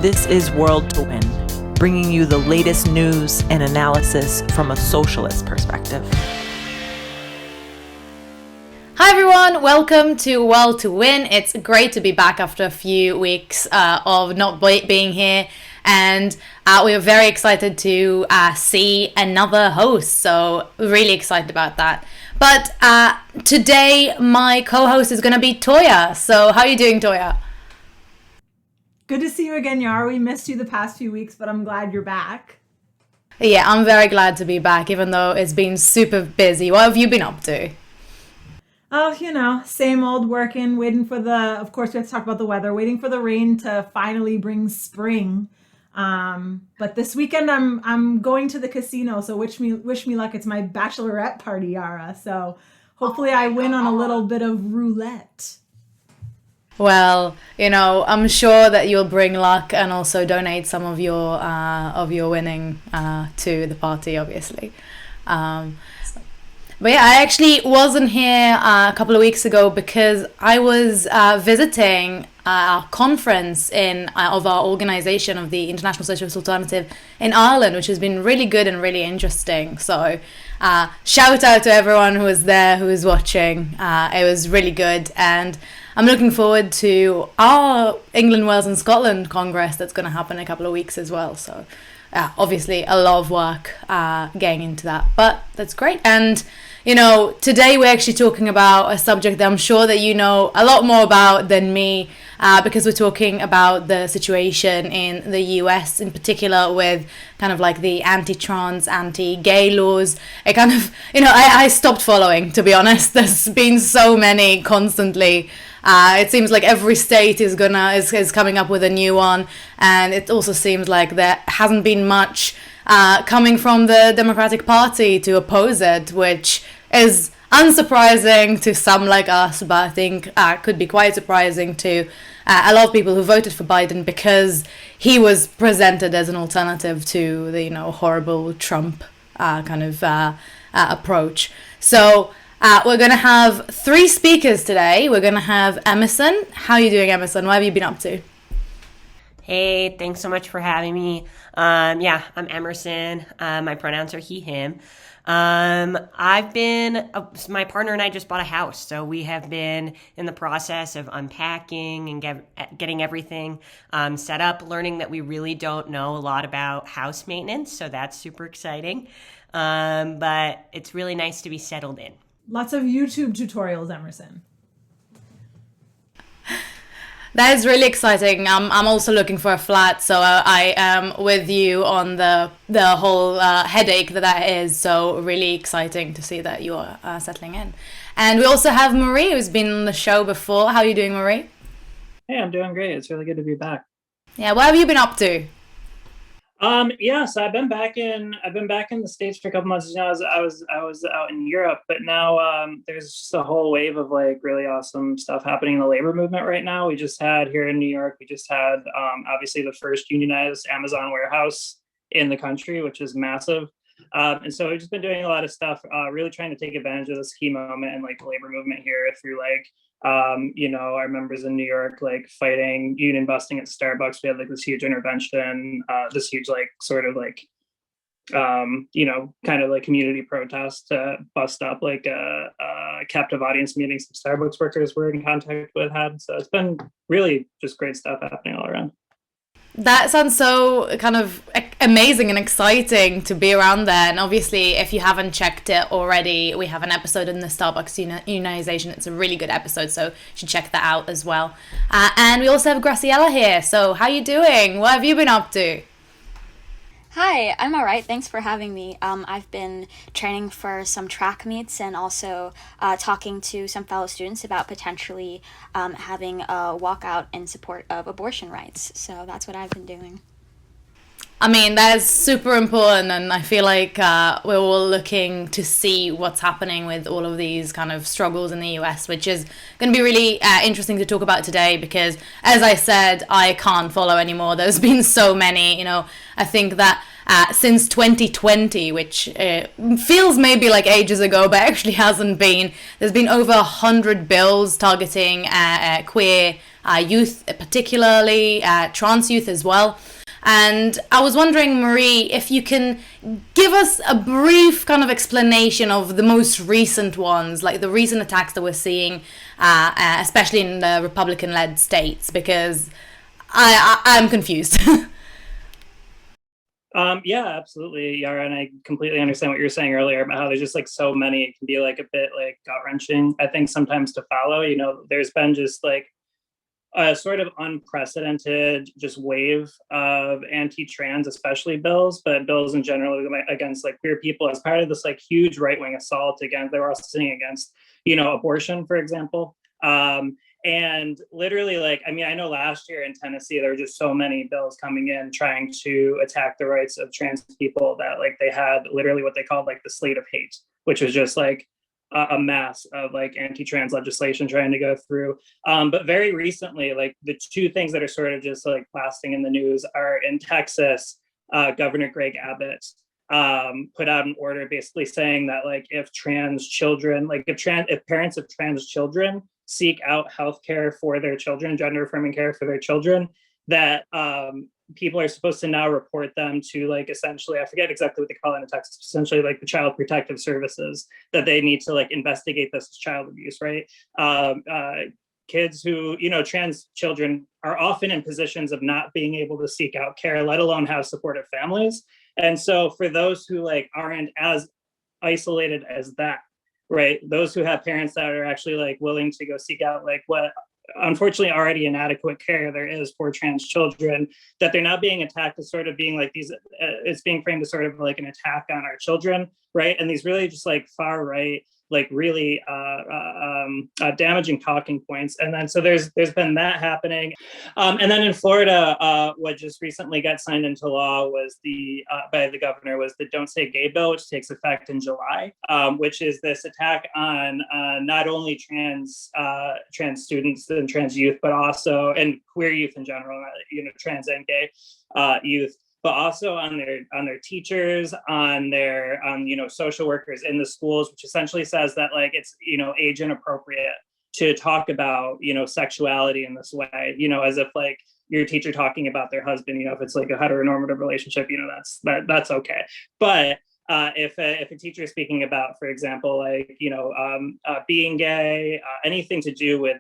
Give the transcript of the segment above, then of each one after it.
This is World to Win, bringing you the latest news and analysis from a socialist perspective. Hi everyone, welcome to World to Win. It's great to be back after a few weeks of not being here, and we are very excited to see another host, so really excited about that. But today my co-host is going to be Toya. So how are you doing, Toya? Good to see you again, Yaara. We missed you the past few weeks, but I'm glad you're back. Yeah, I'm very glad to be back, even though it's been super busy. What have you been up to? Oh, same old working, waiting for of course we have to talk about the weather, waiting for the rain to finally bring spring. But this weekend I'm going to the casino, so wish me luck. It's my bachelorette party, Yaara. So hopefully I win on a little bit of roulette. Well, I'm sure that you'll bring luck and also donate some of your winning to the party, obviously. But yeah, I actually wasn't here a couple of weeks ago because I was visiting a conference of our organization of the International Socialist Alternative in Ireland, which has been really good and really interesting. So shout out to everyone who was there, who was watching. It was really good, and I'm looking forward to our England, Wales and Scotland Congress that's going to happen in a couple of weeks as well. So obviously a lot of work getting into that, but that's great. And today we're actually talking about a subject that I'm sure that you know a lot more about than me, because we're talking about the situation in the US in particular with kind of like the anti-trans, anti-gay laws. I kind of, I stopped following, to be honest. There's been so many constantly. It seems like every state is coming up with a new one, and it also seems like there hasn't been much coming from the Democratic Party to oppose it, which is unsurprising to some like us, but I think could be quite surprising to a lot of people who voted for Biden, because he was presented as an alternative to the horrible Trump kind of approach. So we're going to have 3 speakers today. We're going to have Emerson. How are you doing, Emerson? What have you been up to? Hey, thanks so much for having me. I'm Emerson. My pronouns are he, him. My partner and I just bought a house, so we have been in the process of unpacking and getting everything set up, learning that we really don't know a lot about house maintenance, so that's super exciting. But it's really nice to be settled in. Lots of YouTube tutorials, Emerson. That is really exciting. I'm also looking for a flat, so I am with you on the whole headache that is. So really exciting to see that you're settling in. And we also have Marie, who's been on the show before. How are you doing, Marie? Hey, I'm doing great. It's really good to be back. Yeah, what have you been up to? So I've been back in the States for a couple months. I was out in Europe, but now there's just a whole wave of like really awesome stuff happening in the labor movement right now. We just had here in New York, obviously the first unionized Amazon warehouse in the country, which is massive. And so we've just been doing a lot of stuff, really trying to take advantage of this key moment and like the labor movement here through like our members in New York, like fighting union busting at Starbucks. We had like this huge intervention, this huge like sort of like, kind of like community protest to bust up like a captive audience meeting some Starbucks workers we're in contact with had. So it's been really just great stuff happening all around. That sounds so kind of amazing and exciting to be around there. And obviously, if you haven't checked it already, we have an episode in the Starbucks unionization. It's a really good episode, so you should check that out as well. And we also have Graciela here. So how are you doing? What have you been up to? Hi, I'm all right. Thanks for having me. I've been training for some track meets and also talking to some fellow students about potentially having a walkout in support of abortion rights. So that's what I've been doing. I mean, that is super important, and I feel like we're all looking to see what's happening with all of these kind of struggles in the US, which is going to be really interesting to talk about today because, as I said, I can't follow anymore. There's been so many, I think that since 2020, which feels maybe like ages ago, but actually hasn't been, there's been over 100 bills targeting queer youth particularly, trans youth as well. And I was wondering, Marie, if you can give us a brief kind of explanation of the most recent ones, like the recent attacks that we're seeing, especially in the Republican-led states, because I'm confused. Yeah, absolutely, Yara, and I completely understand what you were saying earlier about how there's just like so many, it can be like a bit like gut wrenching, I think, sometimes to follow. There's been just like a sort of unprecedented just wave of anti-trans, especially bills, but bills in general against like queer people as part of this like huge right-wing assault against, they were also sitting against, abortion, for example. And literally, like, I mean, I know last year in Tennessee, there were just so many bills coming in trying to attack the rights of trans people that like they had literally what they called like the slate of hate, which was just like a mass of like anti-trans legislation trying to go through. But very recently, like the two things that are sort of just like blasting in the news are in Texas, Governor Greg Abbott put out an order basically saying that like if trans children, like if parents of trans children seek out healthcare for their children, gender affirming care for their children, that people are supposed to now report them to like essentially, I forget exactly what they call it in Texas, essentially like the Child Protective Services, that they need to like investigate this as child abuse, right? Kids who, trans children are often in positions of not being able to seek out care, let alone have supportive families. And so for those who like aren't as isolated as that, right? Those who have parents that are actually like willing to go seek out like what unfortunately already inadequate care there is for trans children, that they're not being attacked as sort of being like these, it's being framed as sort of like an attack on our children, right? And these really just like far right, like really damaging talking points. And then so there's been that happening. And then in Florida, what just recently got signed into law was by the governor was the Don't Say Gay bill, which takes effect in July, which is this attack on not only trans students and trans youth, but also, and queer youth in general, trans and gay youth, but also on their teachers, on social workers in the schools, which essentially says that like it's age inappropriate to talk about sexuality in this way, as if like your teacher talking about their husband, if it's like a heteronormative relationship, that's okay. But if a teacher is speaking about, for example, like being gay, anything to do with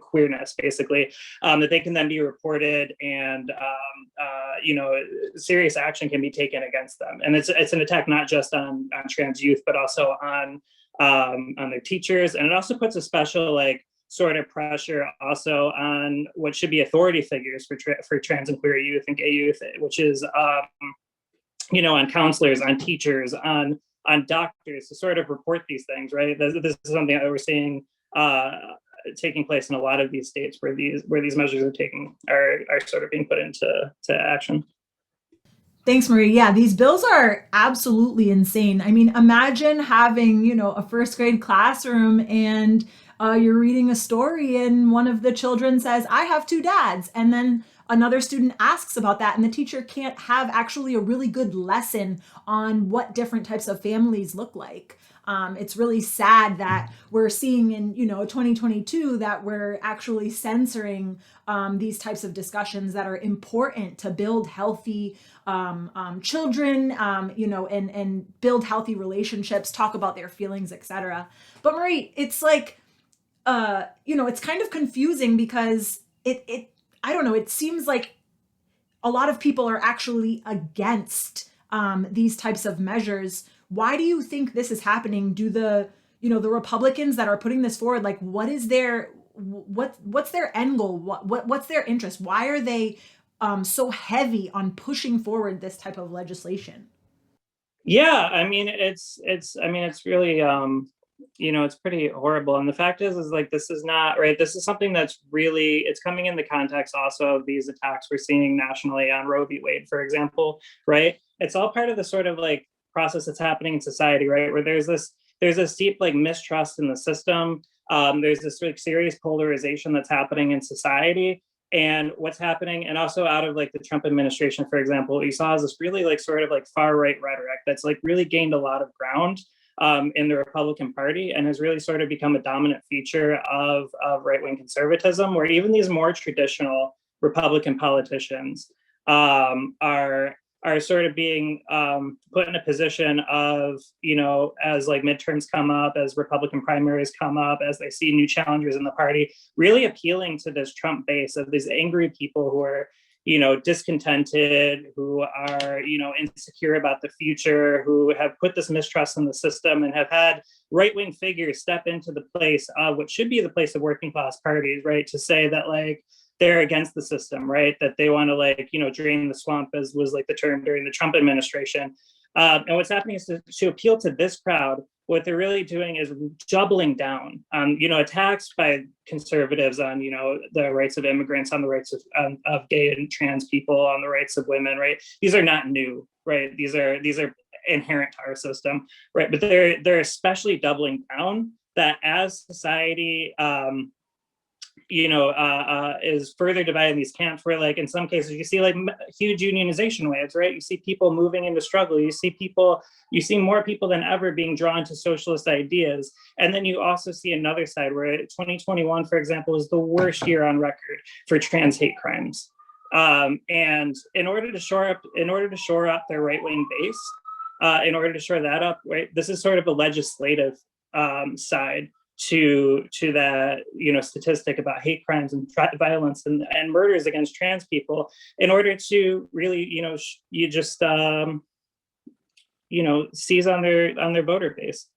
queerness, basically, that they can then be reported, and serious action can be taken against them. And it's an attack not just on trans youth, but also on their teachers. And it also puts a special like sort of pressure also on what should be authority figures for trans and queer youth and gay youth, which is on counselors, on teachers, on doctors to sort of report these things, right? This is something that we're seeing taking place in a lot of these states where these measures are sort of being put into action. Thanks, Marie. Yeah, these bills are absolutely insane. I mean, imagine having, a first grade classroom and you're reading a story and one of the children says, I have two dads. And then another student asks about that and the teacher can't have actually a really good lesson on what different types of families look like. It's really sad that we're seeing in 2022 that we're actually censoring these types of discussions that are important to build healthy children, and build healthy relationships, talk about their feelings, etc. But Marie, it's like, it's kind of confusing because I don't know, it seems like a lot of people are actually against these types of measures. Why do you think this is happening? Do the Republicans that are putting this forward, like what's their end goal? What's their interest? Why are they so heavy on pushing forward this type of legislation? Yeah, I mean, it's really, it's pretty horrible. And the fact is like, this is not right. This is something that's really, it's coming in the context also of these attacks we're seeing nationally on Roe v. Wade, for example, right? It's all part of the sort of like process that's happening in society, right? Where there's this deep like mistrust in the system. There's this like serious polarization that's happening in society. And what's happening, and also out of like the Trump administration, for example, what you saw is this really like sort of like far right rhetoric that's like really gained a lot of ground in the Republican Party, and has really sort of become a dominant feature of right-wing conservatism, where even these more traditional Republican politicians are sort of being put in a position of, as like midterms come up, as Republican primaries come up, as they see new challengers in the party, really appealing to this Trump base of these angry people who are, discontented, who are, insecure about the future, who have put this mistrust in the system and have had right-wing figures step into the place of what should be the place of working class parties, right? To say that like, they're against the system, right? That they want to drain the swamp, as was like the term during the Trump administration. And what's happening is to appeal to this crowd, what they're really doing is doubling down on, attacks by conservatives on, the rights of immigrants, on the rights of gay and trans people, on the rights of women, right? These are not new, right? These are inherent to our system, right? But they're especially doubling down that as society, is further divided in these camps, where like in some cases you see like huge unionization waves, right? You see people moving into struggle. You see more people than ever being drawn to socialist ideas. And then you also see another side where 2021, for example, is the worst year on record for trans hate crimes. And in order to shore up their right-wing base, in order to shore that up, right, this is sort of a legislative side to that statistic about hate crimes and violence and murders against trans people, in order to really seize on their voter base.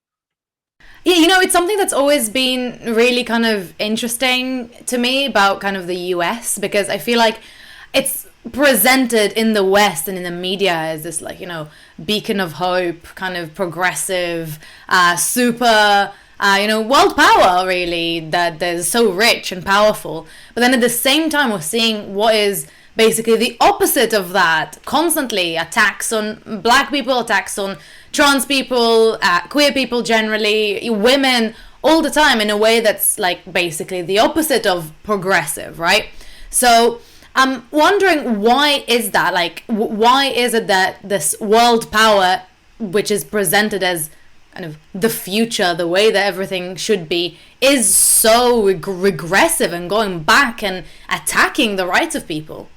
Yeah, it's something that's always been really kind of interesting to me about kind of the US, because I feel like it's presented in the West and in the media as this like, beacon of hope, kind of progressive, super world power, really, that is so rich and powerful. But then at the same time, we're seeing what is basically the opposite of that. Constantly attacks on black people, attacks on trans people, queer people generally, women, all the time, in a way that's like basically the opposite of progressive, right? So I'm wondering, why is that? Like, why is it that this world power, which is presented as kind of the future, the way that everything should be, is so regressive and going back and attacking the rights of people?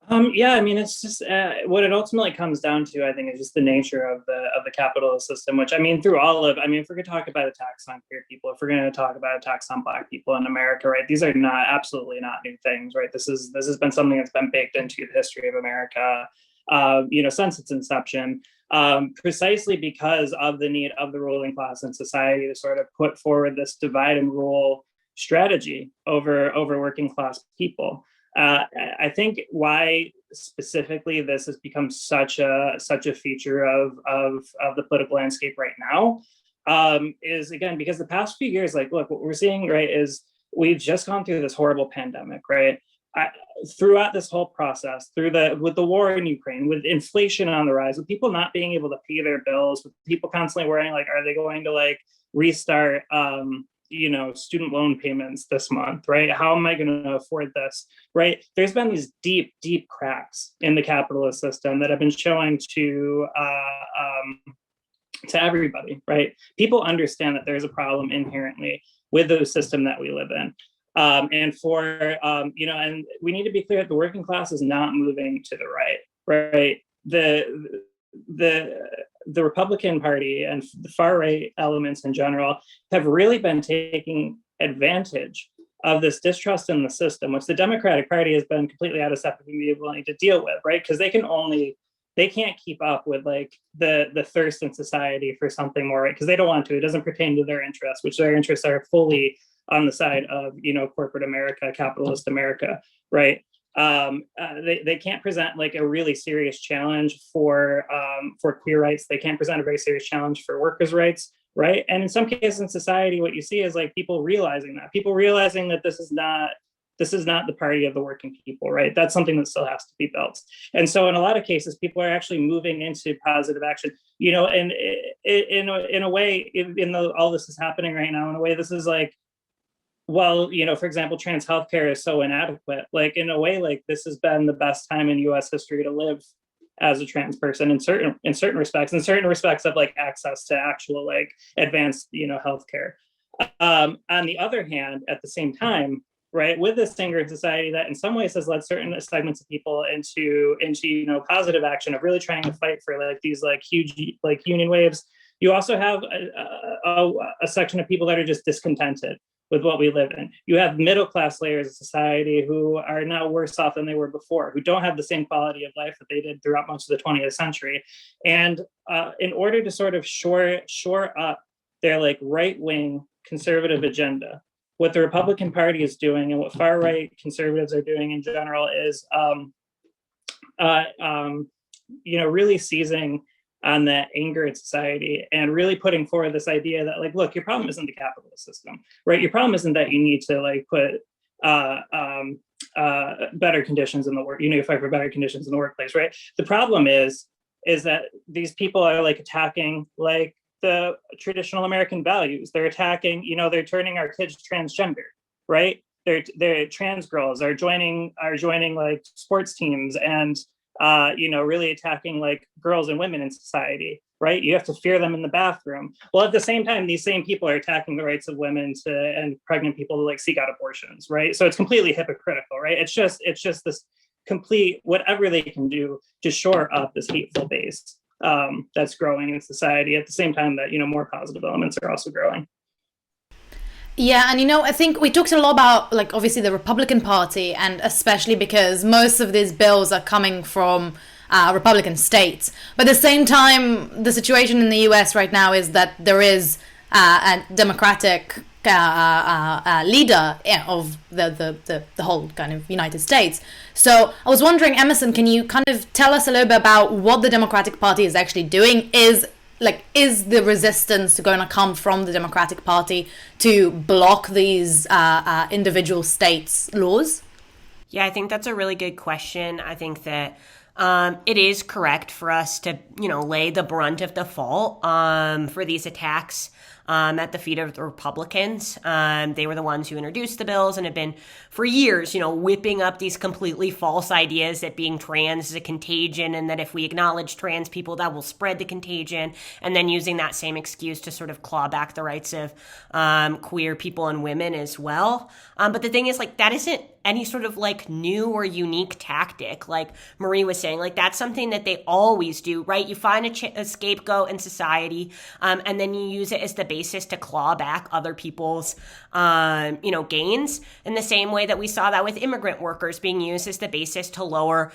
It's just what it ultimately comes down to, I think, is just the nature of the capitalist system, which, through all of, if we're going to talk about attacks on queer people, if we're going to talk about attacks on Black people in America, right, these are absolutely not new things, right? This has been something that's been baked into the history of America, since its inception, precisely because of the need of the ruling class in society to sort of put forward this divide and rule strategy over working class people. I think why specifically this has become such a feature of the political landscape right now, is, again, because the past few years, like, look, what we're seeing, right, is we've just gone through this horrible pandemic, right? Throughout this whole process, with the war in Ukraine, with inflation on the rise, with people not being able to pay their bills, with people constantly worrying, like, are they going to like restart student loan payments this month, right? How am I going to afford this, right? There's been these deep cracks in the capitalist system that have been showing to everybody, right? People understand that there's a problem inherently with the system that we live in. And we need to be clear that the working class is not moving to the right? The Republican Party and the far right elements in general have really been taking advantage of this distrust in the system, which the Democratic Party has been completely out of step with being able to deal with, right? Because they can't keep up with like the thirst in society for something more, right? Because they don't want to. It doesn't pertain to their interests, which their interests are fully on the side of corporate America, capitalist America, right? They can't present like a really serious challenge for queer rights. They can't present a very serious challenge for workers' rights, right? And in some cases in society, what you see is like people realizing that this is not the party of the working people, right? That's something that still has to be built. And so in a lot of cases, people are actually moving into positive action, and in a way, all this is happening right now, in a way, this is like, well, for example, trans healthcare is so inadequate. Like, in a way, like, this has been the best time in U.S. history to live as a trans person in certain respects of like access to actual like advanced, healthcare. On the other hand, at the same time, right, with this anger in society that in some ways has led certain segments of people into positive action of really trying to fight for like these like huge like union waves, you also have a section of people that are just discontented with what we live in. You have middle class layers of society who are now worse off than they were before, who don't have the same quality of life that they did throughout much of the 20th century. And in order to sort of shore up their like right wing conservative agenda, what the Republican Party is doing and what far right conservatives are doing in general is, really seizing on that anger in society and really putting forward this idea that like, look, your problem isn't the capitalist system, right? Your problem isn't that you need to like put better conditions in the work, you need to fight for better conditions in the workplace, right? The problem is that these people are like attacking like the traditional American values. They're attacking, they're turning our kids transgender, right? They're trans girls are joining like sports teams and really attacking like girls and women in society, right? You have to fear them in the bathroom. Well, at the same time, these same people are attacking the rights of women and pregnant people to like seek out abortions, right? So it's completely hypocritical, right? It's just this complete whatever they can do to shore up this hateful base that's growing in society at the same time that more positive elements are also growing. Yeah, and I think we talked a lot about like obviously the Republican Party, and especially because most of these bills are coming from Republican states. But at the same time, the situation in the US right now is that there is a Democratic leader of the whole kind of United States. So I was wondering, Emerson, can you kind of tell us a little bit about what the Democratic Party is actually doing? Is the resistance going to come from the Democratic Party to block these individual states' laws? Yeah, I think that's a really good question. I think that it is correct for us to, lay the brunt of the fault for these attacks at the feet of the Republicans. They were the ones who introduced the bills and have been for years, whipping up these completely false ideas that being trans is a contagion and that if we acknowledge trans people, that will spread the contagion, and then using that same excuse to sort of claw back the rights of queer people and women as well. But the thing is, like, that isn't any sort of like new or unique tactic. Like Marie was saying, like that's something that they always do, right? You find a scapegoat in society, and then you use it as the basis to claw back other people's, gains, in the same way that we saw that with immigrant workers being used as the basis to lower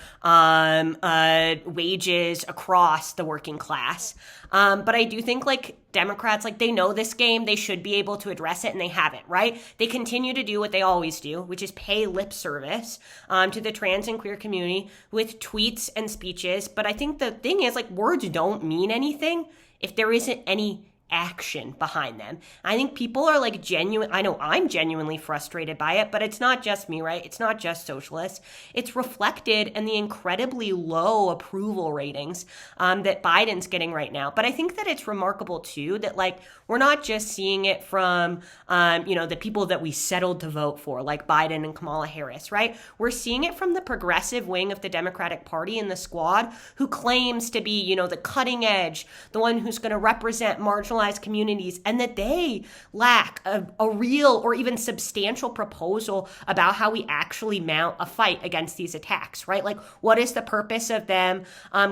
wages across the working class. But I do think like Democrats, like they know this game, they should be able to address it, and they haven't, right? They continue to do what they always do, which is pay lip service to the trans and queer community with tweets and speeches. But I think the thing is, like, words don't mean anything if there isn't any action behind them. I think people are like I know I'm genuinely frustrated by it, but it's not just me, right? It's not just socialists. It's reflected in the incredibly low approval ratings that Biden's getting right now. But I think that it's remarkable too that like we're not just seeing it from the people that we settled to vote for, like Biden and Kamala Harris, right? We're seeing it from the progressive wing of the Democratic Party and the squad, who claims to be, the cutting edge, the one who's going to represent marginalized communities, and that they lack a real or even substantial proposal about how we actually mount a fight against these attacks, right? Like, what is the purpose of them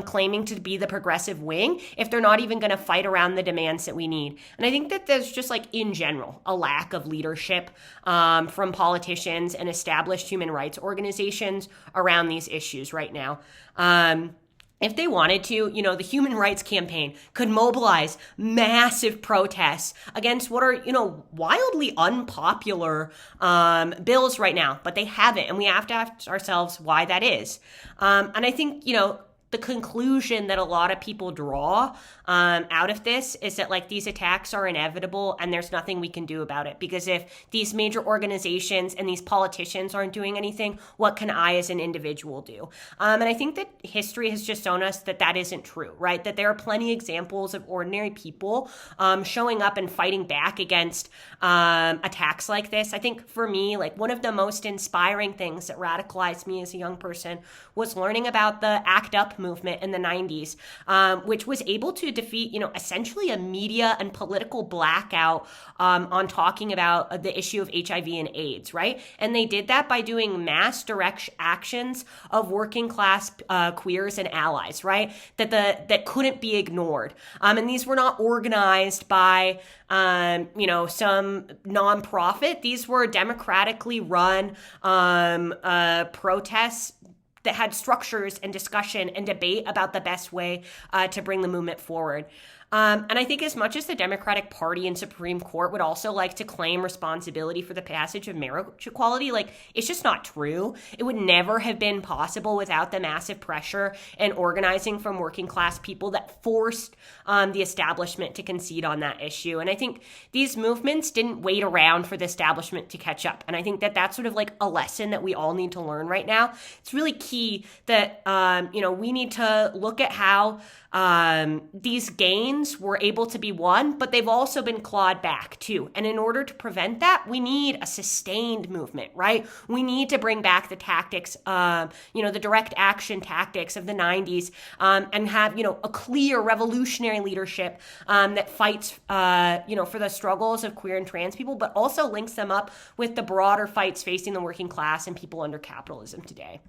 claiming to be the progressive wing if they're not even going to fight around the demands that we need? And I think that there's just like in general a lack of leadership from politicians and established human rights organizations around these issues right now. If they wanted to, the Human Rights Campaign could mobilize massive protests against what are, wildly unpopular bills right now, but they haven't. And we have to ask ourselves why that is. And I think, the conclusion that a lot of people draw out of this is that like these attacks are inevitable and there's nothing we can do about it, because if these major organizations and these politicians aren't doing anything, what can I as an individual do? And I think that history has just shown us that that isn't true, right? That there are plenty of examples of ordinary people showing up and fighting back against attacks like this. I think for me, like one of the most inspiring things that radicalized me as a young person was learning about the ACT UP movement in the 90s, which was able to defeat, essentially a media and political blackout on talking about the issue of HIV and AIDS, right? And they did that by doing mass direct actions of working class queers and allies, right? That couldn't be ignored. And these were not organized by some nonprofit. These were democratically run protests that had structures and discussion and debate about the best way to bring the movement forward. And I think as much as the Democratic Party and Supreme Court would also like to claim responsibility for the passage of marriage equality, it's just not true. It would never have been possible without the massive pressure and organizing from working class people that forced the establishment to concede on that issue. And I think these movements didn't wait around for the establishment to catch up. And I think that that's sort of a lesson that we all need to learn right now. It's really key that, we need to look at how these gains were able to be won, but they've also been clawed back too. And in order to prevent that, we need a sustained movement, right? We need to bring back the tactics, the direct action tactics of the 90s, and have, a clear revolutionary leadership that fights, for the struggles of queer and trans people, but also links them up with the broader fights facing the working class and people under capitalism today.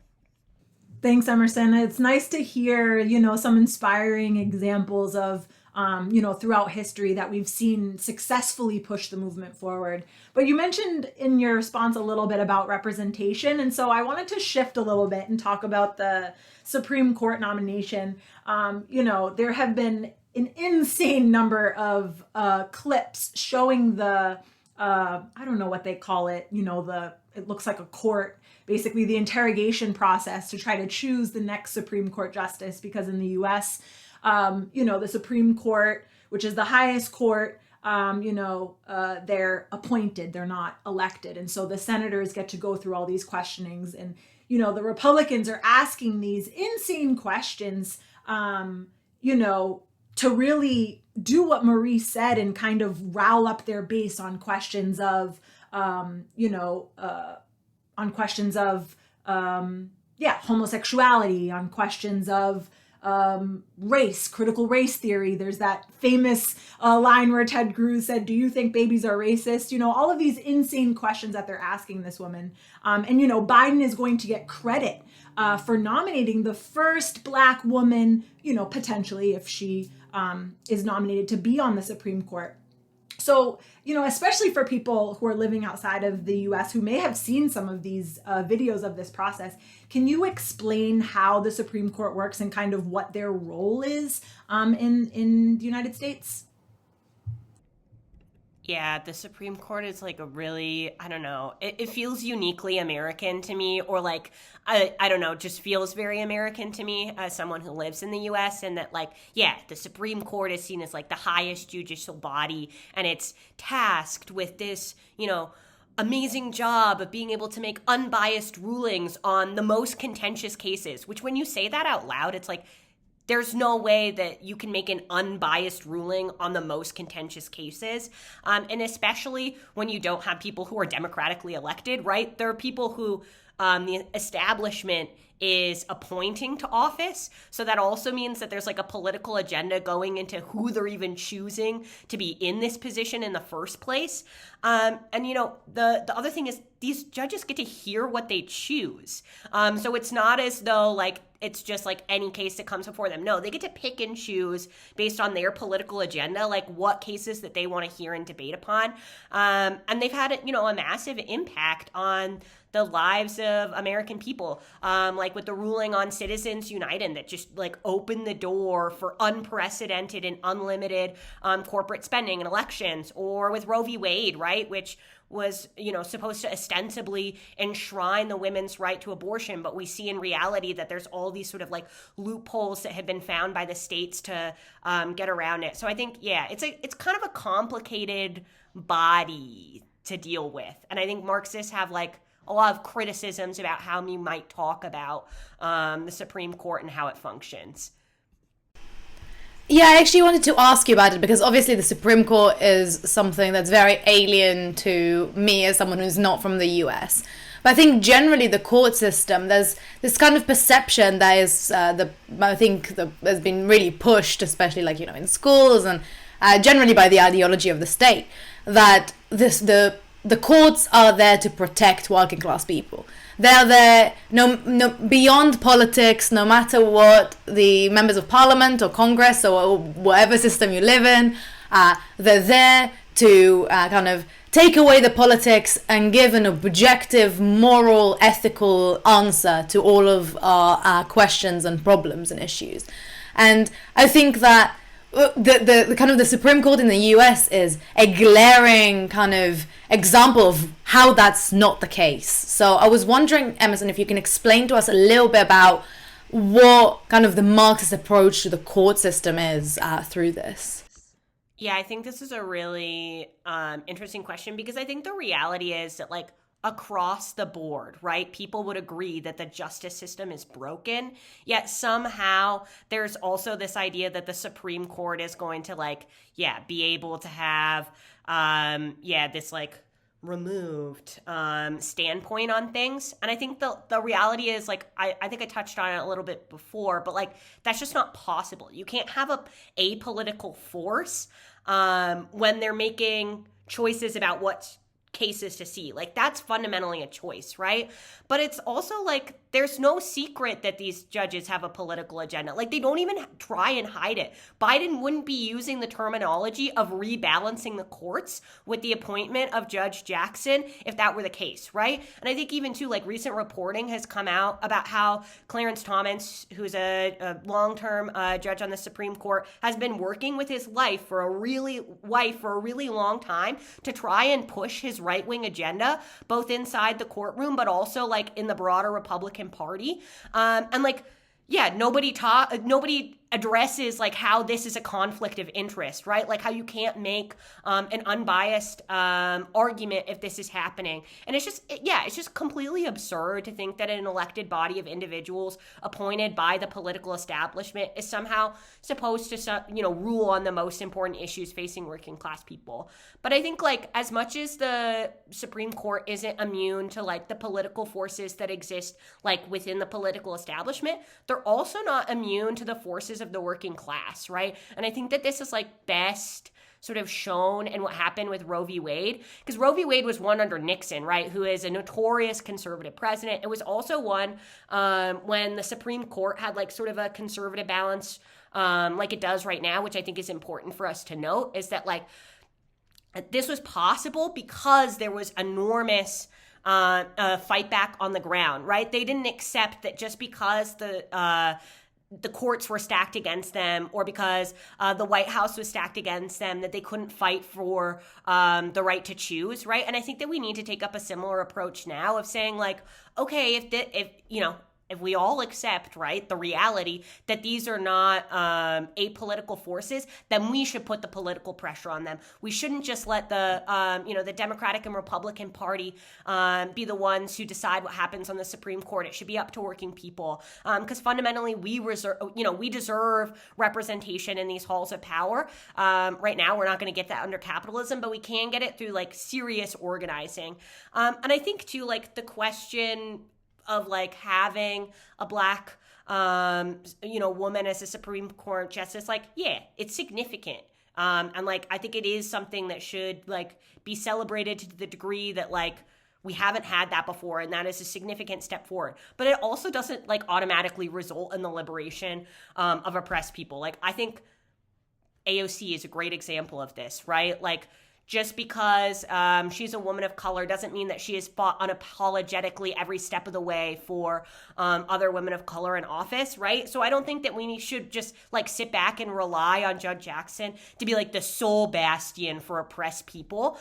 Thanks, Emerson. It's nice to hear, some inspiring examples of, throughout history that we've seen successfully push the movement forward. But you mentioned in your response a little bit about representation. And so I wanted to shift a little bit and talk about the Supreme Court nomination. There have been an insane number of clips showing the, I don't know what they call it, it looks like a court, basically the interrogation process to try to choose the next Supreme Court justice, because in the US, the Supreme Court, which is the highest court, they're appointed, they're not elected. And so the senators get to go through all these questionings, and, the Republicans are asking these insane questions, to really do what Marie said and kind of rile up their base on questions of, homosexuality, on questions of race, critical race theory. There's that famous line where Ted Cruz said, "Do you think babies are racist?" All of these insane questions that they're asking this woman. And Biden is going to get credit for nominating the first Black woman, potentially, if she is nominated to be on the Supreme Court. So, especially for people who are living outside of the US who may have seen some of these videos of this process, can you explain how the Supreme Court works and kind of what their role is in the United States? Yeah, the Supreme Court is a really, I don't know, it feels uniquely American to me, or I don't know, just feels very American to me as someone who lives in the US, and that the Supreme Court is seen as the highest judicial body, and it's tasked with this, amazing job of being able to make unbiased rulings on the most contentious cases, which when you say that out loud, it's there's no way that you can make an unbiased ruling on the most contentious cases. And especially when you don't have people who are democratically elected, right? There are people who the establishment is appointing to office. So that also means that there's a political agenda going into who they're even choosing to be in this position in the first place. And the other thing is these judges get to hear what they choose. So it's not as though it's just any case that comes before them. No, they get to pick and choose based on their political agenda, what cases that they want to hear and debate upon. And they've had, a massive impact on the lives of American people, with the ruling on Citizens United that just opened the door for unprecedented and unlimited corporate spending in elections, or with Roe v. Wade, right, which was, supposed to ostensibly enshrine the women's right to abortion, but we see in reality that there's all these sort of loopholes that have been found by the states to get around it. So I think, it's kind of a complicated body to deal with, and I think Marxists have a lot of criticisms about how you might talk about the Supreme Court and how it functions. Yeah, I actually wanted to ask you about it because obviously the Supreme Court is something that's very alien to me as someone who's not from the US. But I think generally the court system, there's this kind of perception that is, has been really pushed, especially like, in schools and generally by the ideology of the state, that the courts are there to protect working class people. They're there beyond politics, no matter what the members of parliament or Congress or whatever system you live in, they're there to kind of take away the politics and give an objective, moral, ethical answer to all of our questions and problems and issues. And I think that the kind of the Supreme Court in the US is a glaring kind of example of how that's not the case. So I was wondering, Emerson, if you can explain to us a little bit about what kind of the Marxist approach to the court system is through this. Yeah, I think this is a really interesting question, because I think the reality is that, like, across the board, right, people would agree that the justice system is broken, yet somehow there's also this idea that the Supreme Court is going to, like, be able to have this, like, removed standpoint on things. And I think the reality is, like, I think I touched on it a little bit before, but, like, that's just not possible. You can't have a apolitical force when they're making choices about what cases to see. Like, that's fundamentally a choice, right? But it's also like, there's no secret that these judges have a political agenda. Like, they don't even try and hide it. Biden wouldn't be using the terminology of rebalancing the courts with the appointment of Judge Jackson if that were the case, right? And I think even too, like, recent reporting has come out about how Clarence Thomas, who's a long-term judge on the Supreme Court, has been working with his wife for a really long time to try and push his right-wing agenda, both inside the courtroom, but also, like, in the broader Republican Party. And, like, nobody addresses, like, how this is a conflict of interest, right? Like, how you can't make an unbiased argument if this is happening. And it's just completely absurd to think that an elected body of individuals appointed by the political establishment is somehow supposed to, rule on the most important issues facing working class people. But I think, like, as much as the Supreme Court isn't immune to, like, the political forces that exist, like, within the political establishment, they're also not immune to the forces of the working class, right? And I think that this is, like, best sort of shown in what happened with Roe v. Wade, because Roe v. Wade was won under Nixon, right, who is a notorious conservative president. It was also won when the Supreme Court had, like, sort of a conservative balance like it does right now, which I think is important for us to note, is that, like, this was possible because there was enormous fight back on the ground, right? They didn't accept that just because the courts were stacked against them, or because the White House was stacked against them, that they couldn't fight for the right to choose, right? And I think that we need to take up a similar approach now of saying, like, okay, if we all accept, right, the reality that these are not apolitical forces, then we should put the political pressure on them. We shouldn't just let the Democratic and Republican Party be the ones who decide what happens on the Supreme Court. It should be up to working people, because fundamentally we deserve representation in these halls of power. Right now, we're not going to get that under capitalism, but we can get it through, like, serious organizing. And I think too, like, the question of, like, having a black, woman as a Supreme Court justice, like, it's significant. And, like, I think it is something that should, like, be celebrated to the degree that, like, we haven't had that before, and that is a significant step forward. But it also doesn't, like, automatically result in the liberation of oppressed people. Like, I think AOC is a great example of this, right? Like, just because she's a woman of color doesn't mean that she has fought unapologetically every step of the way for other women of color in office, right? So I don't think that we should just, like, sit back and rely on Judge Jackson to be, like, the sole bastion for oppressed people.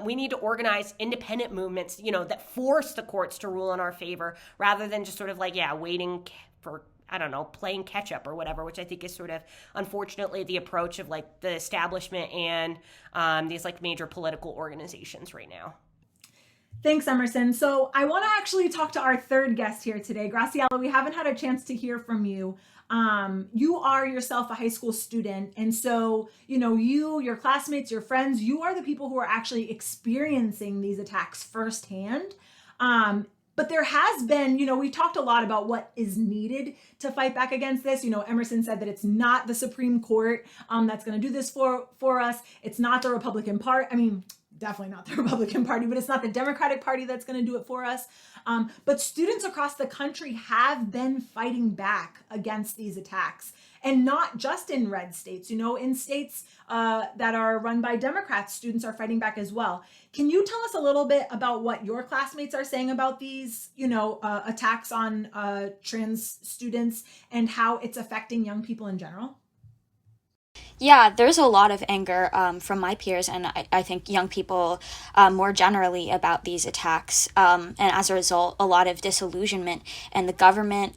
We need to organize independent movements, that force the courts to rule in our favor, rather than just sort of, like, waiting for, I don't know, playing catch up or whatever, which I think is sort of, unfortunately, the approach of, like, the establishment and these, like, major political organizations right now. Thanks, Emerson. So I want to actually talk to our third guest here today. Graciela, we haven't had a chance to hear from you. You are yourself a high school student. And so, your classmates, your friends, you are the people who are actually experiencing these attacks firsthand. But there has been, we talked a lot about what is needed to fight back against this. Emerson said that it's not the Supreme Court that's going to do this for us. It's not the Republican Party. I mean, definitely not the Republican Party, but it's not the Democratic Party that's going to do it for us. But students across the country have been fighting back against these attacks. And not just in red states, in states that are run by Democrats, students are fighting back as well. Can you tell us a little bit about what your classmates are saying about these, attacks on trans students and how it's affecting young people in general? Yeah, there's a lot of anger from my peers and I think young people more generally about these attacks. And as a result, a lot of disillusionment in the government,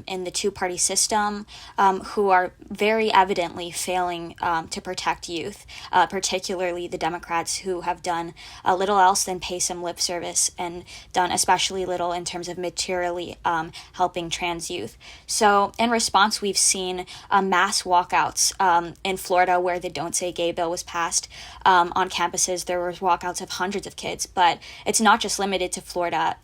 in the two-party system, who are very evidently failing to protect youth, particularly the Democrats who have done little else than pay some lip service and done especially little in terms of materially helping trans youth. So in response, we've seen mass walkouts in Florida, where the Don't Say Gay bill was passed. On campuses, there were walkouts of hundreds of kids, but it's not just limited to Florida.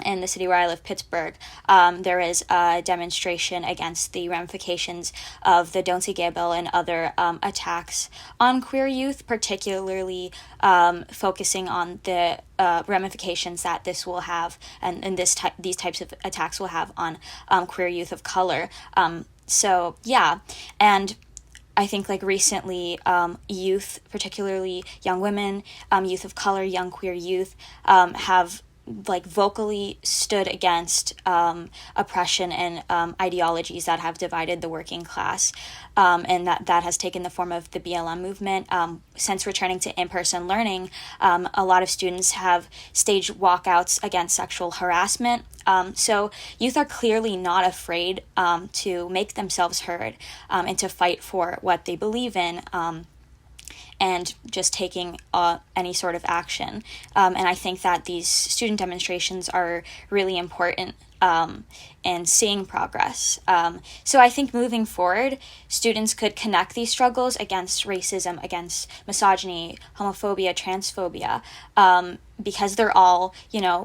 In the city where I live, Pittsburgh, there is a demonstration against the ramifications of the Don't Say Gay bill and other attacks on queer youth, particularly focusing on the ramifications that this will have and these types of attacks will have on queer youth of color. So yeah, and I think recently, youth, particularly young women, youth of color, young queer youth, have vocally stood against oppression and ideologies that have divided the working class, and that has taken the form of the BLM movement. Since returning to in-person learning, a lot of students have staged walkouts against sexual harassment. So youth are clearly not afraid to make themselves heard and to fight for what they believe in. And just taking any sort of action. And I think that these student demonstrations are really important and seeing progress. So I think moving forward, students could connect these struggles against racism, against misogyny, homophobia, transphobia, because they're all,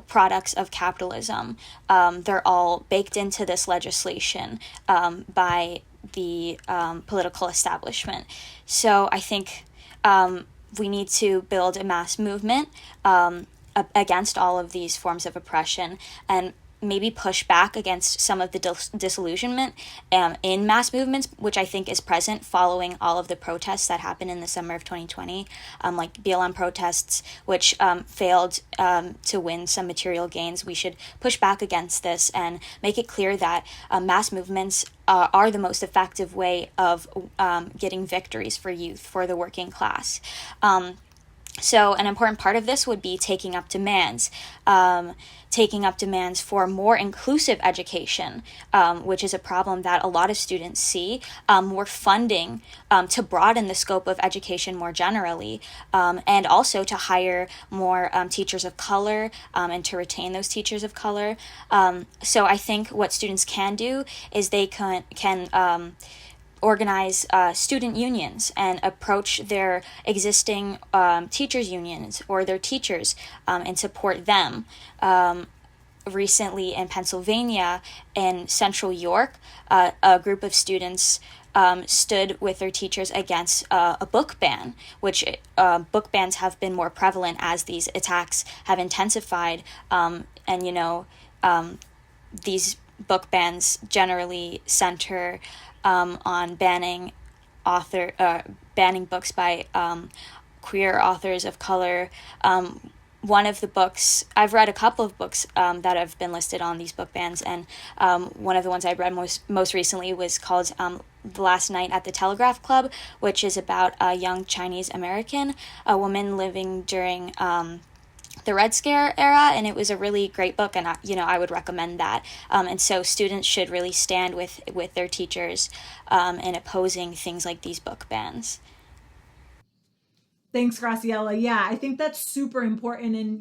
products of capitalism. They're all baked into this legislation by the political establishment. So I think we need to build a mass movement against all of these forms of oppression and maybe push back against some of the disillusionment in mass movements, which I think is present following all of the protests that happened in the summer of 2020, like BLM protests, which failed to win some material gains. We should push back against this and make it clear that mass movements are the most effective way of getting victories for youth, for the working class. So an important part of this would be taking up demands for more inclusive education, which is a problem that a lot of students see, more funding to broaden the scope of education more generally, and also to hire more teachers of color and to retain those teachers of color. So I think what students can do is they can organize student unions and approach their existing teachers unions or their teachers and support them. Recently in Pennsylvania, in Central York, a group of students stood with their teachers against a book ban, which book bans have been more prevalent as these attacks have intensified. These book bans generally center on banning books by queer authors of color. One of the books, I've read a couple of books that have been listed on these book bans, and one of the ones I read most recently was called The Last Night at the Telegraph Club, which is about a young Chinese American, a woman living during the Red Scare era, and it was a really great book, and I would recommend that. And so students should really stand with their teachers in opposing things like these book bans. Thanks, Graciela. Yeah, I think that's super important. And,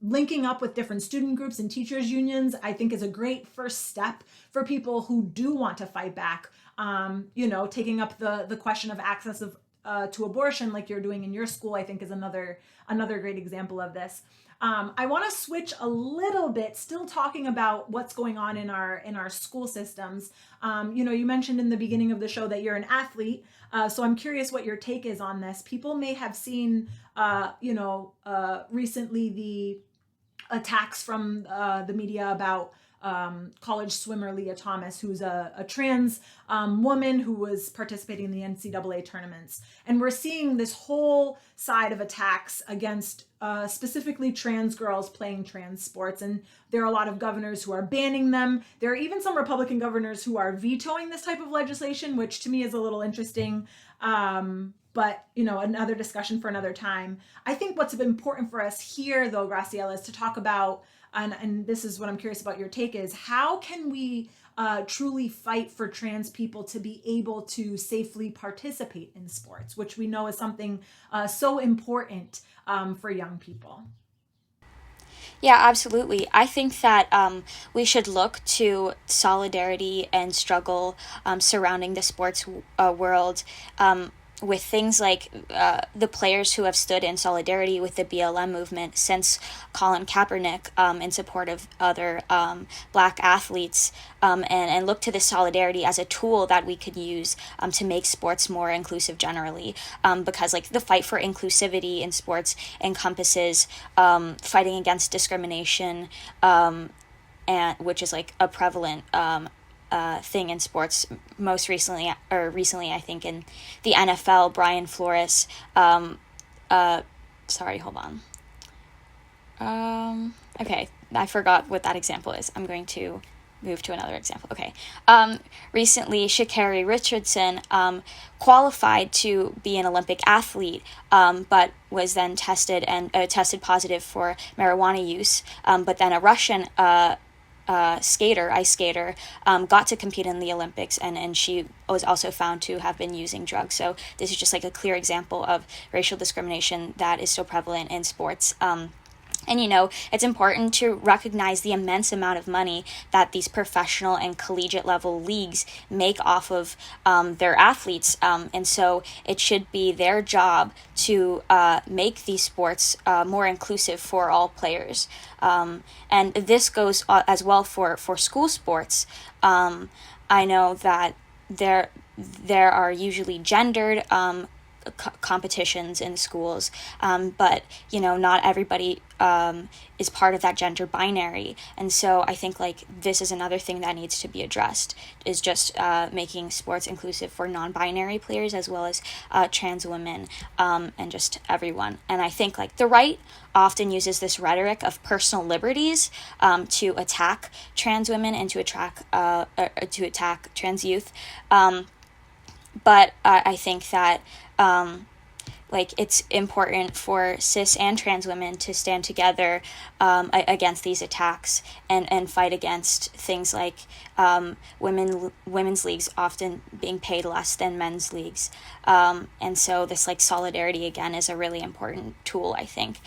linking up with different student groups and teachers unions, I think is a great first step for people who do want to fight back. Taking up the question of access to abortion like you're doing in your school, I think is another great example of this. I want to switch a little bit, still talking about what's going on in our school systems. You mentioned in the beginning of the show that you're an athlete, so I'm curious what your take is on this. People may have seen, recently the attacks from the media about college swimmer Leah Thomas, who's a trans woman who was participating in the NCAA tournaments. And we're seeing this whole side of attacks against specifically trans girls playing trans sports. And there are a lot of governors who are banning them. There are even some Republican governors who are vetoing this type of legislation, which to me is a little interesting. But, another discussion for another time. I think what's important for us here, though, Graciela, is to talk about, and this is what I'm curious about your take is, how can we truly fight for trans people to be able to safely participate in sports, which we know is something so important for young people? Yeah, absolutely. I think that we should look to solidarity and struggle surrounding the sports world with things like the players who have stood in solidarity with the BLM movement since Colin Kaepernick in support of other Black athletes, and look to this solidarity as a tool that we could use to make sports more inclusive generally, because the fight for inclusivity in sports encompasses fighting against discrimination, and which is a prevalent thing in sports. Most recently, I think in the NFL, Brian Flores, sorry, hold on. Okay, I forgot what that example is. I'm going to move to another example. Okay. Recently, Sha'Carri Richardson qualified to be an Olympic athlete, but was then tested positive for marijuana use. But then a Russian ice skater, got to compete in the Olympics, and she was also found to have been using drugs. So this is just a clear example of racial discrimination that is so prevalent in sports. And, it's important to recognize the immense amount of money that these professional and collegiate level leagues make off of their athletes. And so it should be their job to make these sports more inclusive for all players. And this goes as well for school sports. I know that there are usually gendered competitions in schools, but not everybody is part of that gender binary, and so I think this is another thing that needs to be addressed, is just making sports inclusive for non-binary players as well as trans women, and just everyone. And I think the right often uses this rhetoric of personal liberties to attack trans women and to attack trans youth, but I think that it's important for cis and trans women to stand together against these attacks and fight against things like women's leagues often being paid less than men's leagues. And so this solidarity again is a really important tool, I think.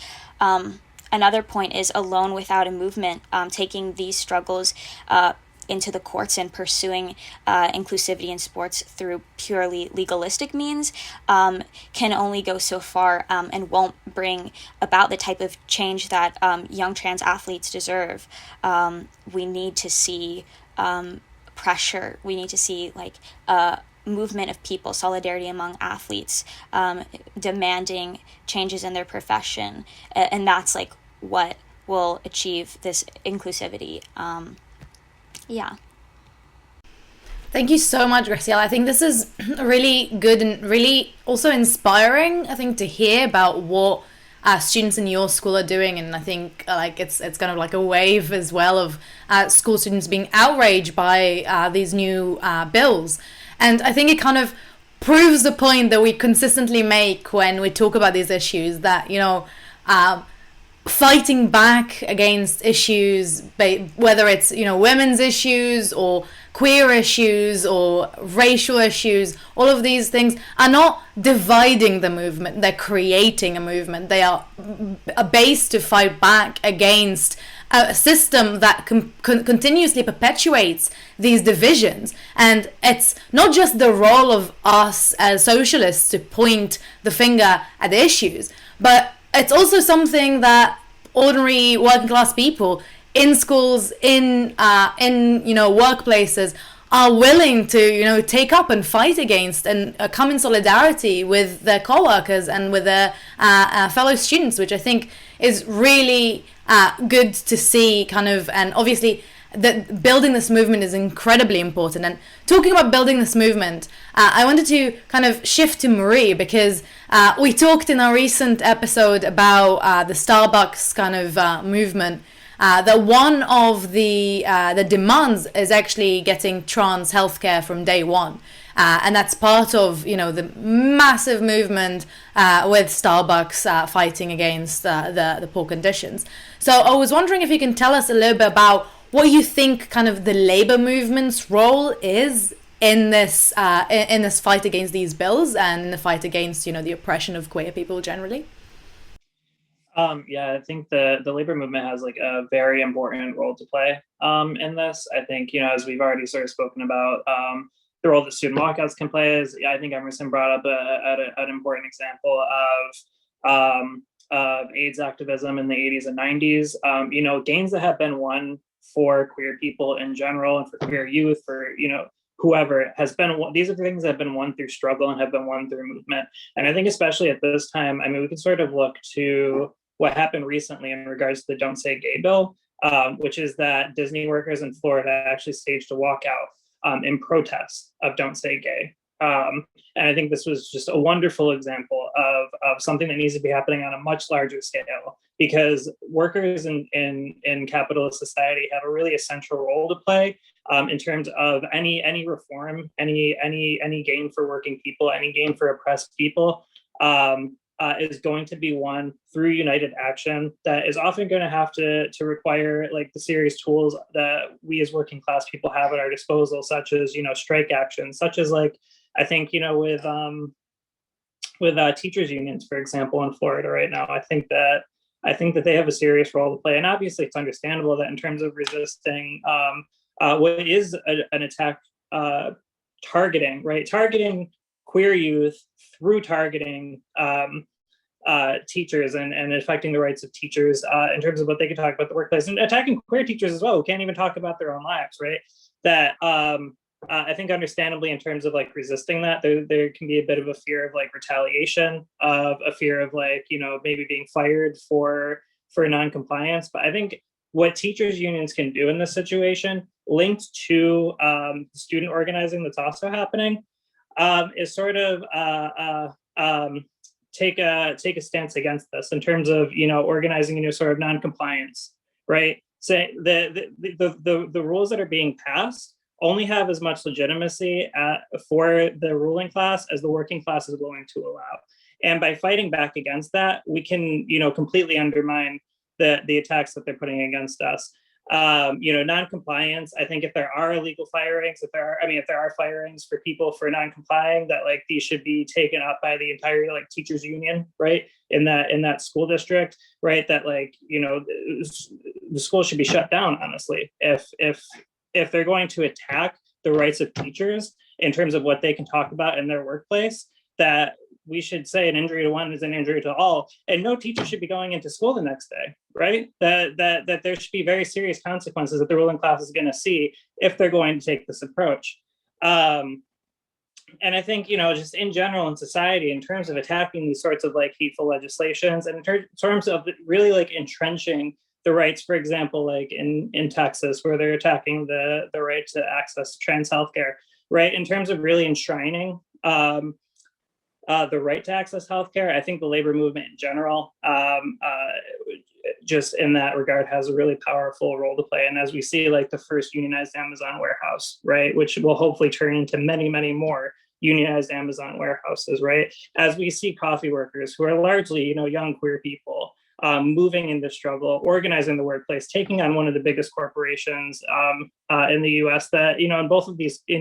Another point is alone without a movement, taking these struggles into the courts and pursuing inclusivity in sports through purely legalistic means can only go so far, and won't bring about the type of change that young trans athletes deserve. We need to see pressure. We need to see movement of people, solidarity among athletes, demanding changes in their profession, and that's what will achieve this inclusivity. Yeah. Thank you so much, Graciela. I think this is really good and really also inspiring, I think, to hear about what students in your school are doing. And I think it's kind of a wave as well of school students being outraged by these new bills. And I think it kind of proves the point that we consistently make when we talk about these issues, that, fighting back against issues, whether it's women's issues or queer issues or racial issues, all of these things are not dividing the movement, they're creating a movement. They are a base to fight back against a system that continuously perpetuates these divisions. And it's not just the role of us as socialists to point the finger at the issues, but it's also something that ordinary working class people in schools, in workplaces, are willing to take up and fight against and come in solidarity with their co-workers and with their fellow students, which I think is really good to see, and obviously that building this movement is incredibly important. And talking about building this movement, I wanted to kind of shift to Marie, because we talked in our recent episode about the Starbucks kind of movement, that one of the demands is actually getting trans healthcare from day one. And that's part of, the massive movement with Starbucks fighting against the poor conditions. So I was wondering if you can tell us a little bit about what you think kind of the labor movement's role is in this fight against these bills and in the fight against, the oppression of queer people generally. I think the labor movement has like a very important role to play in this. I think, as we've already sort of spoken about, the role that student walkouts can play is, I think Emerson brought up an important example of AIDS activism in the 80s and 90s. Gains that have been won for queer people in general and for queer youth, for, whoever has been, these are the things that have been won through struggle and have been won through movement. And I think especially at this time, we can sort of look to what happened recently in regards to the Don't Say Gay bill, which is that Disney workers in Florida actually staged a walkout in protest of Don't Say Gay. And I think this was just a wonderful example of something that needs to be happening on a much larger scale, because workers in capitalist society have a really essential role to play in terms of any reform, any gain for working people, any gain for oppressed people. Is going to be won through united action that is often going to have to require like the serious tools that we as working class people have at our disposal, such as, strike action, such as like, I think, with teachers unions, for example, in Florida right now, I think that they have a serious role to play. And obviously it's understandable that in terms of resisting what is an attack targeting queer youth through targeting teachers and affecting the rights of teachers in terms of what they can talk about the workplace, and attacking queer teachers as well, who can't even talk about their own lives, right? That I think understandably in terms of like resisting that, there can be a bit of a fear of like retaliation, of a fear of like, maybe being fired for non-compliance. But I think what teachers unions can do in this situation, linked to student organizing that's also happening, is sort of take a stance against this in terms of organizing sort of non-compliance, right? Say the rules that are being passed only have as much legitimacy for the ruling class as the working class is willing to allow. And by fighting back against that, we can completely undermine the attacks that they're putting against us. Non-compliance, I think if there are illegal firings, if there are firings for people for non-complying, that like these should be taken up by the entire like teachers union, right? In that school district, right? That like, the school should be shut down, honestly, if they're going to attack the rights of teachers in terms of what they can talk about in their workplace, that we should say an injury to one is an injury to all, and no teacher should be going into school the next day, right? That there should be very serious consequences that the ruling class is going to see if they're going to take this approach. And I think, just in general in society, in terms of attacking these sorts of like hateful legislations, and in terms of really like entrenching the rights, for example, like in Texas, where they're attacking the right to access to trans healthcare, right? In terms of really enshrining the right to access healthcare, I think the labor movement in general, just in that regard, has a really powerful role to play. And as we see, like the first unionized Amazon warehouse, right, which will hopefully turn into many, many more unionized Amazon warehouses, right? As we see coffee workers who are largely, young queer people, moving into struggle, organizing the workplace, taking on one of the biggest corporations in the US that, in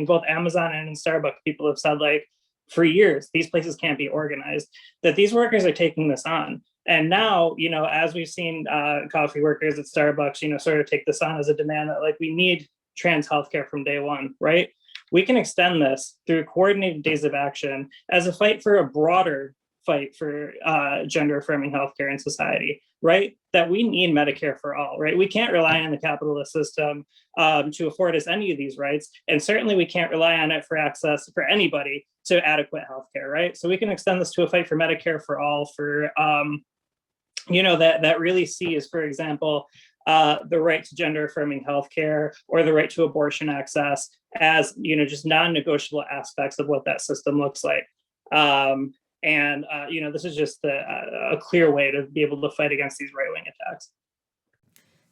both Amazon and in Starbucks, people have said like, for years, these places can't be organized, that these workers are taking this on. And now, as we've seen coffee workers at Starbucks, sort of take this on as a demand that like, we need trans healthcare from day one, right? We can extend this through coordinated days of action as a fight for a broader fight for gender affirming healthcare in society, right? That we need Medicare for all, right? We can't rely on the capitalist system to afford us any of these rights. And certainly we can't rely on it for access for anybody to adequate healthcare, right? So we can extend this to a fight for Medicare for all, for, that really sees, for example, the right to gender affirming healthcare or the right to abortion access as, just non-negotiable aspects of what that system looks like. This is just a clear way to be able to fight against these right-wing attacks.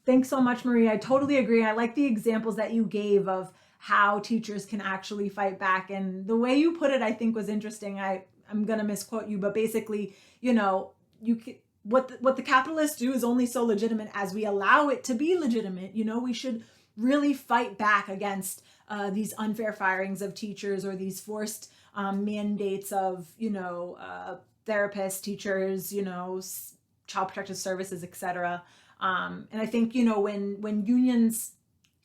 Thanks so much, Marie. I totally agree. I like the examples that you gave of how teachers can actually fight back. And the way you put it, I think, was interesting. I'm going to misquote you, but basically, what the capitalists do is only so legitimate as we allow it to be legitimate. We should really fight back against these unfair firings of teachers or these forced mandates of, therapists, teachers, child protective services, etc. And I think, when unions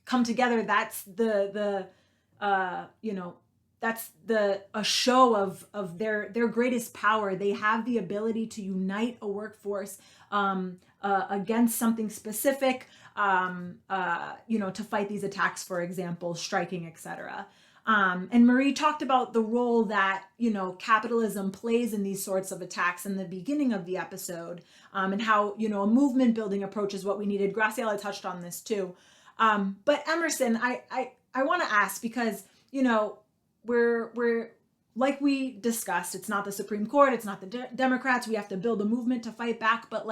come together, that's a show of their greatest power. They have the ability to unite a workforce against something specific, to fight these attacks, for example, striking, etc. And Marie talked about the role that, capitalism plays in these sorts of attacks in the beginning of the episode, and how, a movement building approach is what we needed. Graciela touched on this too. But Emerson, I want to ask, because, we're like we discussed, it's not the Supreme Court, it's not the Democrats. We have to build a movement to fight back. But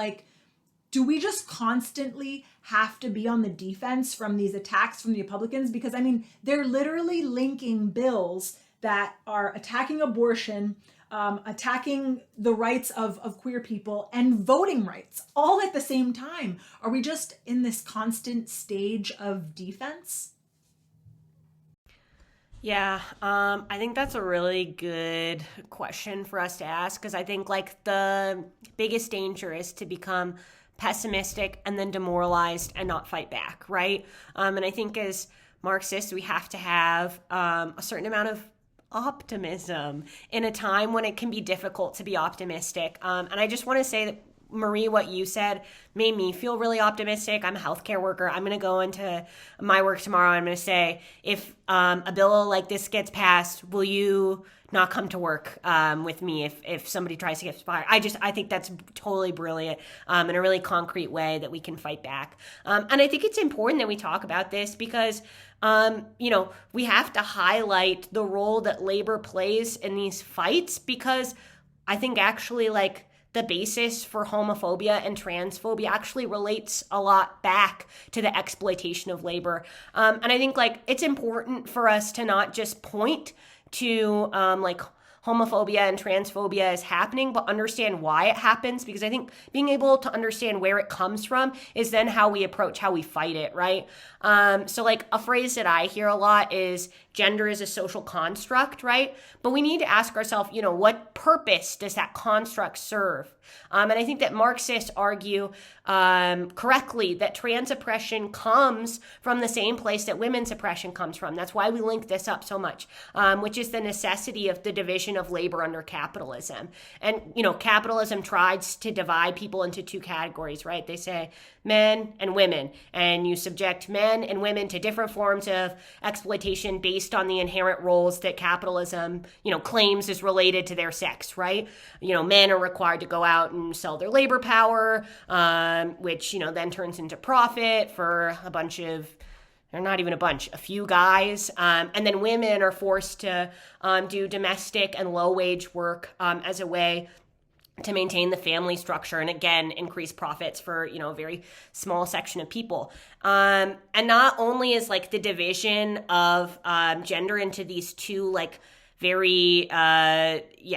do we just constantly have to be on the defense from these attacks from the Republicans? Because they're literally linking bills that are attacking abortion, attacking the rights of queer people, and voting rights all at the same time. Are we just in this constant stage of defense? Yeah, I think that's a really good question for us to ask, because I think the biggest danger is to become pessimistic and then demoralized and not fight back, right? And I think as Marxists, we have to have a certain amount of optimism in a time when it can be difficult to be optimistic. And I just want to say that, Marie, what you said made me feel really optimistic. I'm a healthcare worker. I'm going to go into my work tomorrow. I'm going to say, if a bill like this gets passed, will you not come to work with me if somebody tries to get fired? I think that's totally brilliant, in a really concrete way that we can fight back. And I think it's important that we talk about this because, we have to highlight the role that labor plays in these fights, because I think actually the basis for homophobia and transphobia actually relates a lot back to the exploitation of labor. And I think it's important for us to not just point to homophobia and transphobia is happening, but understand why it happens, because I think being able to understand where it comes from is then how we approach how we fight it, right? So a phrase that I hear a lot is gender is a social construct, right? But we need to ask ourselves, what purpose does that construct serve? And I think that Marxists argue correctly that trans oppression comes from the same place that women's oppression comes from. That's why we link this up so much, which is the necessity of the division of labor under capitalism. And, capitalism tries to divide people into two categories, right? They say men and women, and you subject men and women to different forms of exploitation based on the inherent roles that capitalism, claims is related to their sex, right? Men are required to go out and sell their labor power, which, then turns into profit for a bunch of, or not even a bunch, a few guys. And then women are forced to do domestic and low-wage work as a way to maintain the family structure and, again, increase profits for, a very small section of people. And not only is, the division of gender into these two, very,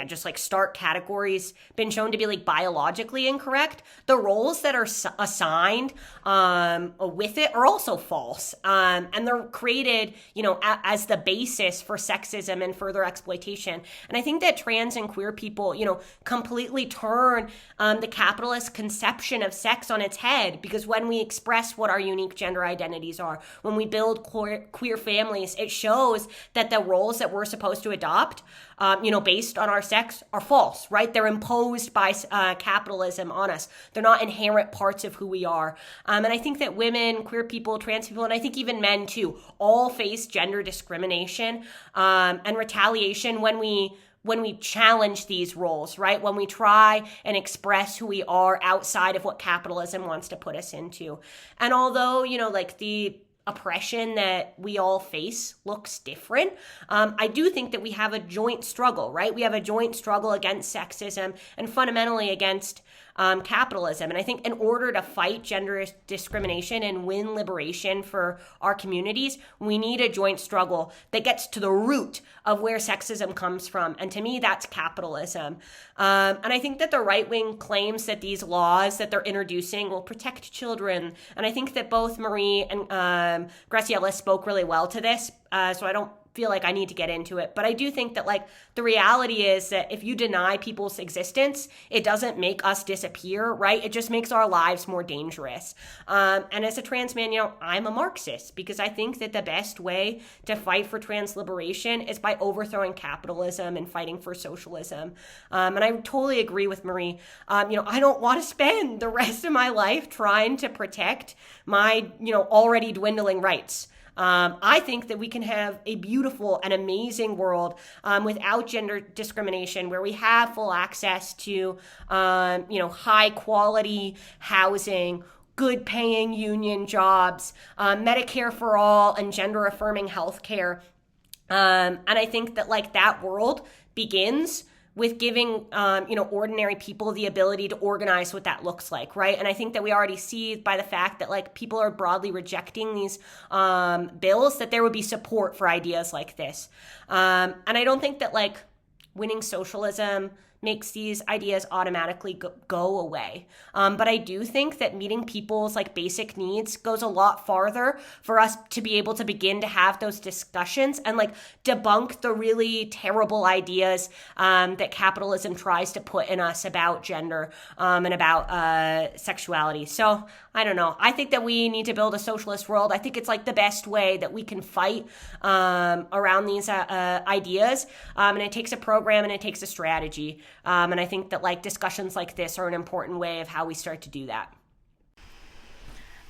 just stark categories been shown to be biologically incorrect. The roles that are assigned with it are also false. And they're created, as the basis for sexism and further exploitation. And I think that trans and queer people, completely turn the capitalist conception of sex on its head, because when we express what our unique gender identities are, when we build queer families, it shows that the roles that we're supposed to adopt stopped, based on our sex are false, right? They're imposed by capitalism on us. They're not inherent parts of who we are. And I think that women, queer people, trans people, and I think even men too, all face gender discrimination and retaliation when we challenge these roles, right? When we try and express who we are outside of what capitalism wants to put us into. And although, the oppression that we all face looks different, I do think that we have a joint struggle, right? We have a joint struggle against sexism and fundamentally against capitalism. And I think in order to fight gender discrimination and win liberation for our communities, we need a joint struggle that gets to the root of where sexism comes from. And to me, that's capitalism. And I think that the right wing claims that these laws that they're introducing will protect children. And I think that both Marie and Graciela spoke really well to this. So I don't feel like I need to get into it. But I do think that the reality is that if you deny people's existence, it doesn't make us disappear, right? It just makes our lives more dangerous. And as a trans man, I'm a Marxist because I think that the best way to fight for trans liberation is by overthrowing capitalism and fighting for socialism. And I totally agree with Marie. I don't want to spend the rest of my life trying to protect my, already dwindling rights. I think that we can have a beautiful and amazing world without gender discrimination, where we have full access to, high quality housing, good paying union jobs, Medicare for all, and gender affirming healthcare. And I think that that world begins with giving, ordinary people the ability to organize what that looks like, right? And I think that we already see by the fact that people are broadly rejecting these bills that there would be support for ideas like this. And I don't think that winning socialism makes these ideas automatically go away. But I do think that meeting people's basic needs goes a lot farther for us to be able to begin to have those discussions and debunk the really terrible ideas that capitalism tries to put in us about gender and about sexuality. So I don't know. I think that we need to build a socialist world. I think it's the best way that we can fight around these ideas. And it takes a program and it takes a strategy. And I think that discussions like this are an important way of how we start to do that.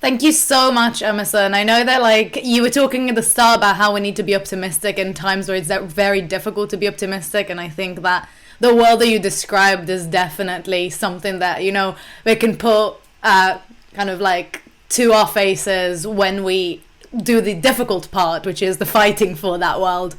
Thank you so much, Emerson. I know that you were talking at the start about how we need to be optimistic in times where it's very difficult to be optimistic. And I think that the world that you described is definitely something that, we can put to our faces when we do the difficult part, which is the fighting for that world.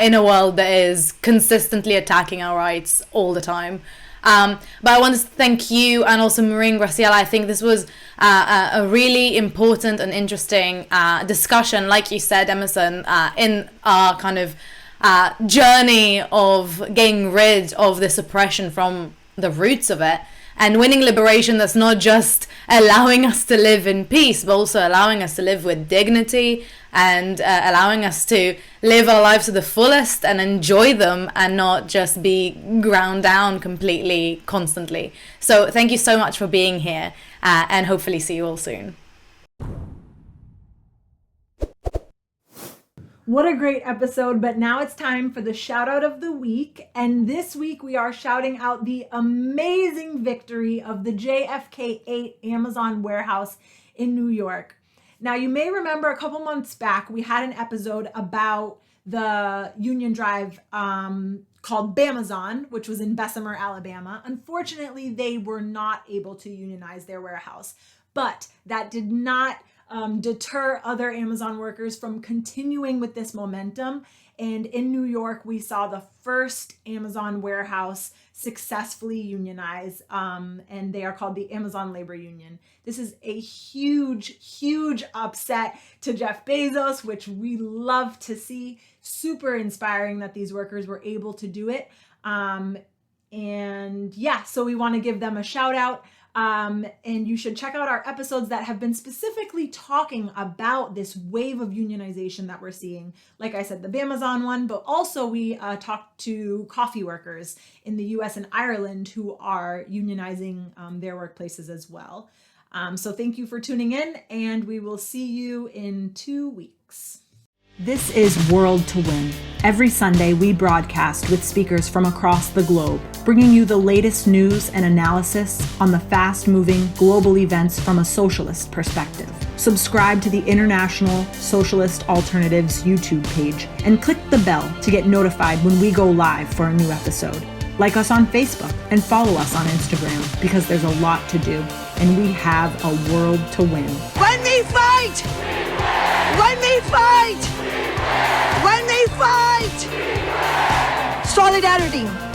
In a world that is consistently attacking our rights all the time. But I want to thank you and also Marie and Graciela. I think this was a really important and interesting discussion, like you said, Emerson, in our journey of getting rid of this oppression from the roots of it. And winning liberation that's not just allowing us to live in peace, but also allowing us to live with dignity and allowing us to live our lives to the fullest and enjoy them and not just be ground down completely, constantly. So thank you so much for being here and hopefully see you all soon. What a great episode, but now it's time for the shout out of the week. And this week we are shouting out the amazing victory of the JFK 8 Amazon warehouse in New York. Now, you may remember a couple months back, we had an episode about the Union Drive called Bamazon, which was in Bessemer, Alabama. Unfortunately, they were not able to unionize their warehouse, but that did not deter other Amazon workers from continuing with this momentum. And in New York, we saw the first Amazon warehouse successfully unionize, and they are called the Amazon Labor Union. This is a huge, huge upset to Jeff Bezos, which we love to see. Super inspiring that these workers were able to do it. And yeah, so we want to give them a shout out. And you should check out our episodes that have been specifically talking about this wave of unionization that we're seeing. Like I said, the Bamazon one, but also we talked to coffee workers in the US and Ireland who are unionizing their workplaces as well. So thank you for tuning in, and we will see you in 2 weeks. This is World to Win. Every Sunday, we broadcast with speakers from across the globe, bringing you the latest news and analysis on the fast-moving global events from a socialist perspective. Subscribe to the International Socialist Alternatives YouTube page and click the bell to get notified when we go live for a new episode. Like us on Facebook and follow us on Instagram because there's a lot to do and we have a world to win. When we fight! When we fight! When we fight! Solidarity!